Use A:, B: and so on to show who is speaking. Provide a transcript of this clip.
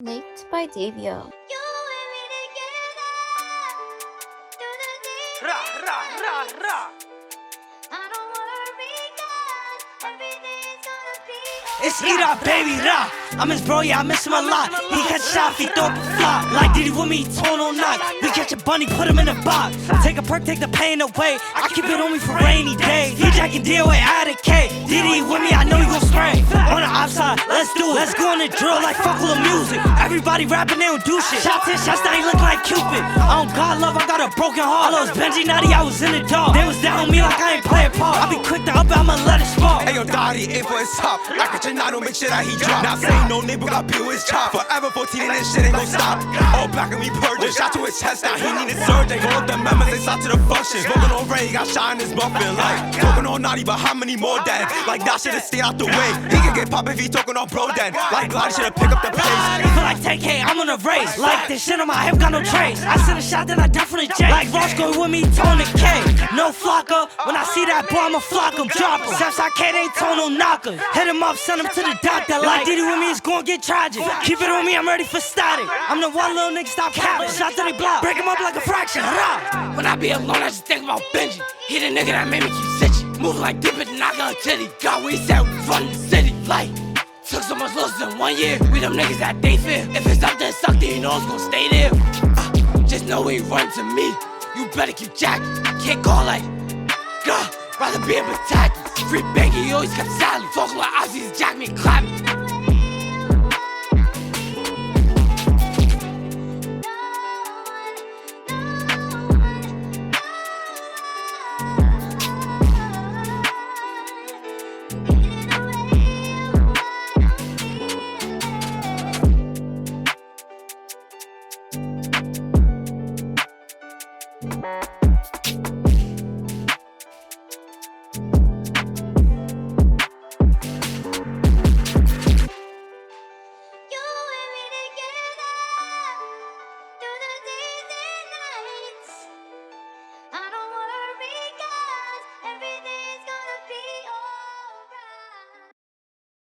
A: Leaked by Davio.
B: It's Edot, baby, rah. I'm his bro, yeah, I miss him a lot. He catch a shot, he throw up a flop. Like Diddy with me, tone on knock. We catch a bunny, put him in a box. Take a perk, take the pain away. I keep it on me for rainy days. He jacking DOA out of K. Diddy with me, I know he gon' spray. On the outside, let's do it. Let's go on the drill like fuck all the music. Everybody rapping, they don't do shit. Shots in, shots down, he look like Cupid. I don't got love, I got a broken heart. I lost Benji, Natty, I was in the dark. They was down on me like I ain't play a part. I be quick to up, I'ma let it spark.
C: Ayo, Dottie, aim for his top. I catch a nine, don't make sure that he drop. Not saying no name, but got beat with his chop. Forever 14 and this shit ain't gon' stop. All back and we purging. Shot to his chest, now he needed surgery. All of them members, they shot to the function. Smoking on Ray, got shot in his muffin. Like, talking on naughty, but how many more then? Like, that should've stayed out the way. He can get popped if he talking on bro then. Like, Glide should've picked up the pace.
B: Feel like 10K, I'm on a race. Like, this shit on my hip got no trace. I send a shot, then I definitely J. Like, Ross going with me, tone the K. No flocker. When I see that boy, I'ma flock him, drop him. Steps I can't, ain't tone no knocker. Hit him up, send him to the doctor. Like, Diddy with me, it's gon' get tragic. Keep it on me, I'm ready for static. I'm the one little nigga, stop capping. Shot to the block, break him up like a fraction. Rah.
D: When I be alone, I just think about Benji. He the nigga that made me keep stitching. Moving like dip it and knock out a titty. God, we said we run the city. Like, took so much losses in 1 year. We them niggas that they fear. If it's up there, suck, then you know it's gon' stay there. Just know he run to me. You better keep jacking. Can't call like, God, rather be a attack. Free Banky, he always kept silent. Talking like Ozzy's jack me, clap me.